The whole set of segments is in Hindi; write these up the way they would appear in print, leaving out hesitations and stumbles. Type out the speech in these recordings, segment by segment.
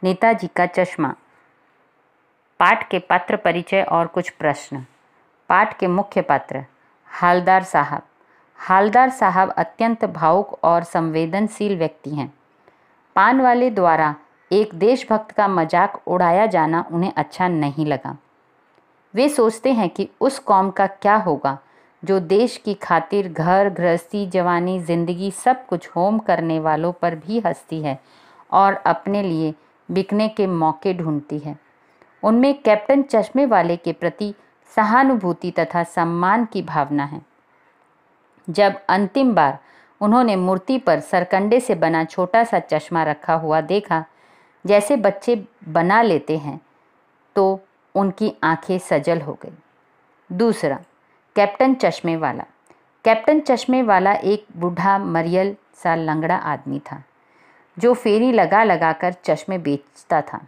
नेताजी का चश्मा। पाठ के पात्र परिचय और कुछ प्रश्न। पाठ के मुख्य पात्र। हालदार साहब। हालदार साहब अत्यंत भावुक और संवेदनशील व्यक्ति हैं। पान वाले द्वारा एक देशभक्त का मजाक उड़ाया जाना उन्हें अच्छा नहीं लगा। वे सोचते हैं कि उस कौम का क्या होगा जो देश की खातिर घर गृहस्थी जवानी जिंदगी सब कुछ होम करने वालों पर भी हंसती है और अपने लिए बिकने के मौके ढूंढती है। उनमें कैप्टन चश्मे वाले के प्रति सहानुभूति तथा सम्मान की भावना है। जब अंतिम बार उन्होंने मूर्ति पर सरकंडे से बना छोटा सा चश्मा रखा हुआ देखा, जैसे बच्चे बना लेते हैं, तो उनकी आंखें सजल हो गई। दूसरा, कैप्टन चश्मे वाला। कैप्टन चश्मे वाला एक बूढ़ा मरियल सा लंगड़ा आदमी था जो फेरी लगा लगा कर चश्मे बेचता था।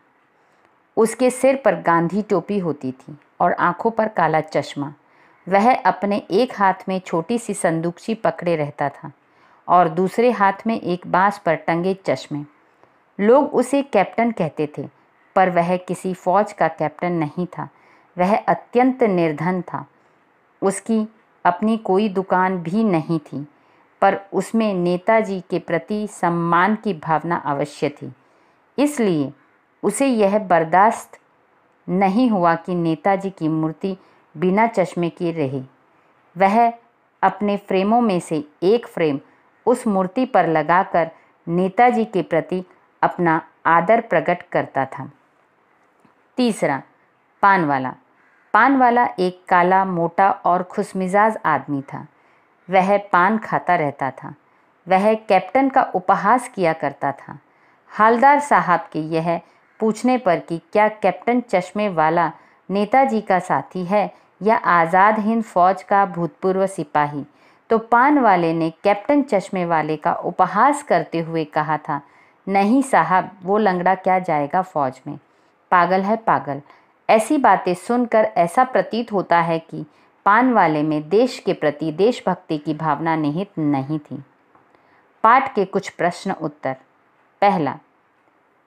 उसके सिर पर गांधी टोपी होती थी और आंखों पर काला चश्मा। वह अपने एक हाथ में छोटी सी संदूकची पकड़े रहता था और दूसरे हाथ में एक बांस पर टंगे चश्मे। लोग उसे कैप्टन कहते थे, पर वह किसी फौज का कैप्टन नहीं था। वह अत्यंत निर्धन था। उसकी अपनी कोई दुकान भी नहीं थी, पर उसमें नेताजी के प्रति सम्मान की भावना अवश्य थी। इसलिए उसे यह बर्दाश्त नहीं हुआ कि नेताजी की मूर्ति बिना चश्मे की रहे। वह अपने फ्रेमों में से एक फ्रेम उस मूर्ति पर लगाकर नेताजी के प्रति अपना आदर प्रकट करता था। तीसरा, पान वाला। पान वाला एक काला मोटा और खुशमिजाज आदमी था। वह पान खाता रहता था। वह कैप्टन का उपहास किया करता था। हालदार साहब के यह पूछने पर कि क्या कैप्टन चश्मे वाला नेताजी का साथी है या आज़ाद हिंद फौज का भूतपूर्व सिपाही, तो पान वाले ने कैप्टन चश्मे वाले का उपहास करते हुए कहा था, नहीं साहब, वो लंगड़ा क्या जाएगा फौज में, पागल है पागल। ऐसी बातें सुनकर ऐसा प्रतीत होता है कि पान वाले में देश के प्रति देशभक्ति की भावना निहित नहीं थी। पाठ के कुछ प्रश्न उत्तर। पहला,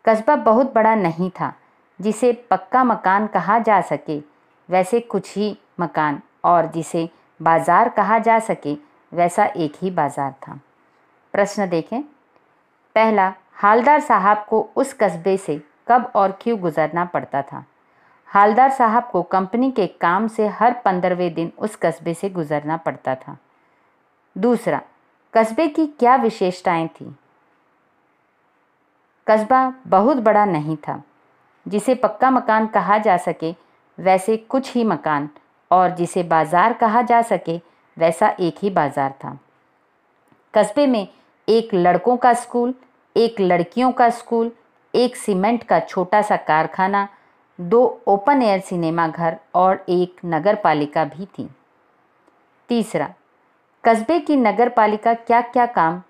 कस्बा बहुत बड़ा नहीं था जिसे पक्का मकान कहा जा सके वैसे कुछ ही मकान, और जिसे बाजार कहा जा सके वैसा एक ही बाजार था। प्रश्न देखें। पहला, हालदार साहब को उस कस्बे से कब और क्यों गुजरना पड़ता था? हालदार साहब को कंपनी के काम से हर 15वें दिन उस कस्बे से गुजरना पड़ता था। दूसरा, कस्बे की क्या विशेषताएं थीं? कस्बा बहुत बड़ा नहीं था जिसे पक्का मकान कहा जा सके वैसे कुछ ही मकान, और जिसे बाजार कहा जा सके वैसा एक ही बाजार था। कस्बे में एक लड़कों का स्कूल, एक लड़कियों का स्कूल, एक सीमेंट का छोटा सा कारखाना, 2 ओपन एयर सिनेमा घर और एक नगर पालिका भी थी। तीसरा, कस्बे की नगर पालिका क्या क्या काम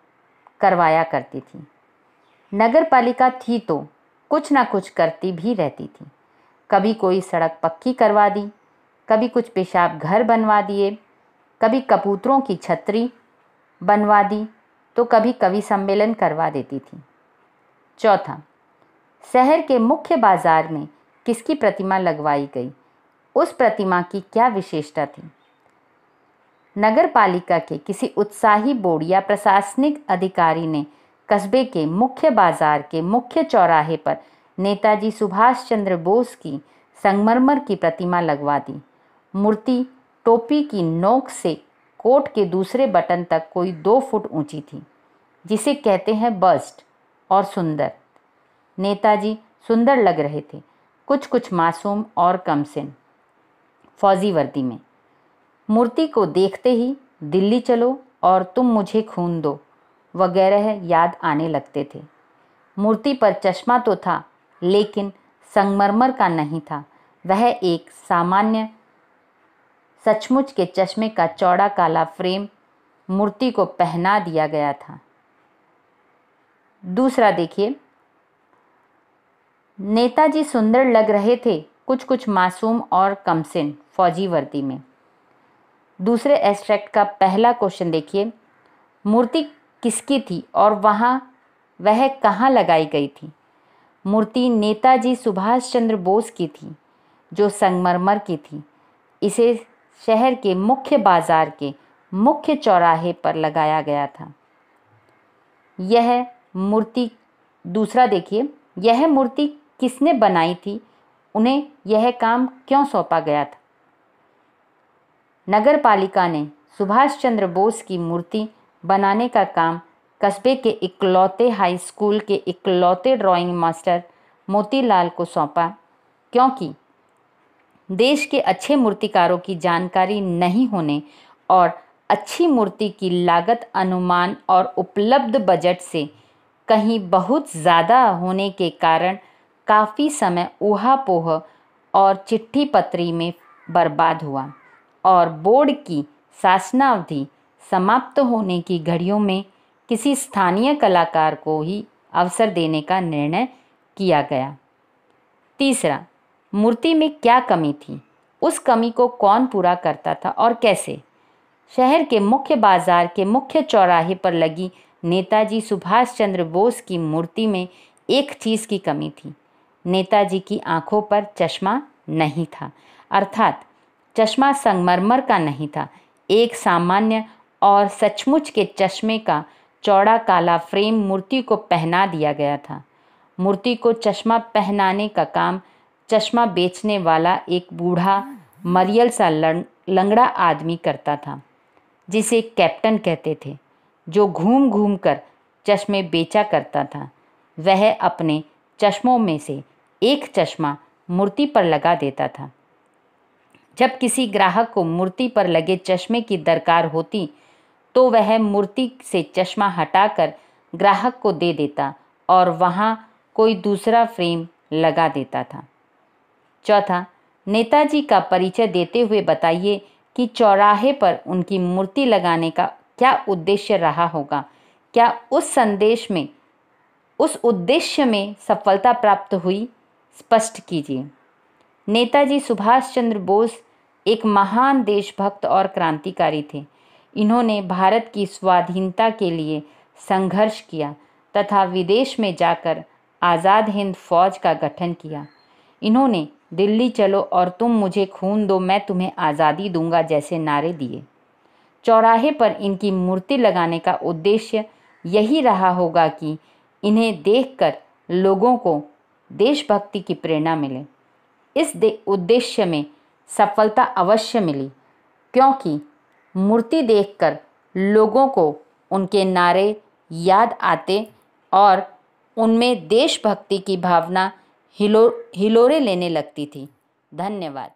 करवाया करती थी? नगर पालिका थी तो कुछ ना कुछ करती भी रहती थी। कभी कोई सड़क पक्की करवा दी, कभी कुछ पेशाब घर बनवा दिए, कभी कबूतरों की छतरी बनवा दी, तो कभी कवि सम्मेलन करवा देती थी। चौथा, शहर के मुख्य बाजार में किसकी प्रतिमा लगवाई गई? उस प्रतिमा की क्या विशेषता थी? नगर पालिका के किसी उत्साही बोर्ड या प्रशासनिक अधिकारी ने कस्बे के मुख्य बाजार के मुख्य चौराहे पर नेताजी सुभाष चंद्र बोस की संगमरमर की प्रतिमा लगवा दी। मूर्ति टोपी की नोक से कोट के दूसरे बटन तक कोई 2 फुट ऊंची थी, जिसे कहते हैं बस्ट, और सुंदर। नेताजी सुंदर लग रहे थे, कुछ कुछ मासूम और कमसिन, फौजी वर्दी में। मूर्ति को देखते ही दिल्ली चलो और तुम मुझे खून दो वगैरह याद आने लगते थे। मूर्ति पर चश्मा तो था, लेकिन संगमरमर का नहीं था। वह एक सामान्य सचमुच के चश्मे का चौड़ा काला फ्रेम मूर्ति को पहना दिया गया था। दूसरा देखिए, नेताजी सुंदर लग रहे थे, कुछ कुछ मासूम और कमसिन, फौजी वर्दी में। दूसरे एब्स्ट्रैक्ट का पहला क्वेश्चन देखिए, मूर्ति किसकी थी और वह कहाँ लगाई गई थी? मूर्ति नेताजी सुभाष चंद्र बोस की थी, जो संगमरमर की थी। इसे शहर के मुख्य बाजार के मुख्य चौराहे पर लगाया गया था। यह मूर्ति, दूसरा देखिए, यह मूर्ति किसने बनाई थी, उन्हें यह काम क्यों सौंपा गया था। नगर पालिका ने सुभाष चंद्र बोस की मूर्ति बनाने का काम कस्बे के इकलौते हाई स्कूल के इकलौते ड्राइंग मास्टर मोतीलाल को सौंपा, क्योंकि देश के अच्छे मूर्तिकारों की जानकारी नहीं होने और अच्छी मूर्ति की लागत अनुमान और उपलब्ध बजट से कहीं बहुत ज़्यादा होने के कारण काफ़ी समय ऊहा-पोह और चिट्ठी पत्री में बर्बाद हुआ और बोर्ड की शासनावधि समाप्त होने की घड़ियों में किसी स्थानीय कलाकार को ही अवसर देने का निर्णय किया गया। तीसरा, मूर्ति में क्या कमी थी, उस कमी को कौन पूरा करता था और कैसे। शहर के मुख्य बाजार के मुख्य चौराहे पर लगी नेताजी सुभाष चंद्र बोस की मूर्ति में एक चीज़ की कमी थी। नेताजी की आंखों पर चश्मा नहीं था, अर्थात चश्मा संगमरमर का नहीं था। एक सामान्य और सचमुच के चश्मे का चौड़ा काला फ्रेम मूर्ति को पहना दिया गया था। मूर्ति को चश्मा पहनाने का काम चश्मा बेचने वाला एक बूढ़ा मरियल सा लंगड़ा आदमी करता था, जिसे कैप्टन कहते थे, जो घूम घूम कर चश्मे बेचा करता था। वह अपने चश्मों में से एक चश्मा मूर्ति पर लगा देता था। जब किसी ग्राहक को मूर्ति पर लगे चश्मे की दरकार होती तो वह मूर्ति से चश्मा हटाकर ग्राहक को दे देता और वहाँ कोई दूसरा फ्रेम लगा देता था। चौथा, नेताजी का परिचय देते हुए बताइए कि चौराहे पर उनकी मूर्ति लगाने का क्या उद्देश्य रहा होगा। क्या उस उद्देश्य में सफलता प्राप्त हुई? स्पष्ट कीजिए। नेताजी सुभाष चंद्र बोस एक महान देशभक्त और क्रांतिकारी थे। इन्होंने भारत की स्वाधीनता के लिए संघर्ष किया तथा विदेश में जाकर आज़ाद हिंद फौज का गठन किया। इन्होंने दिल्ली चलो और तुम मुझे खून दो, मैं तुम्हें आज़ादी दूंगा जैसे नारे दिए। चौराहे पर इनकी मूर्ति लगाने का उद्देश्य यही रहा होगा कि इन्हें देखकर लोगों को देशभक्ति की प्रेरणा मिले। इस उद्देश्य में सफलता अवश्य मिली, क्योंकि मूर्ति देखकर लोगों को उनके नारे याद आते और उनमें देशभक्ति की भावना हिलोरे लेने लगती थी। धन्यवाद।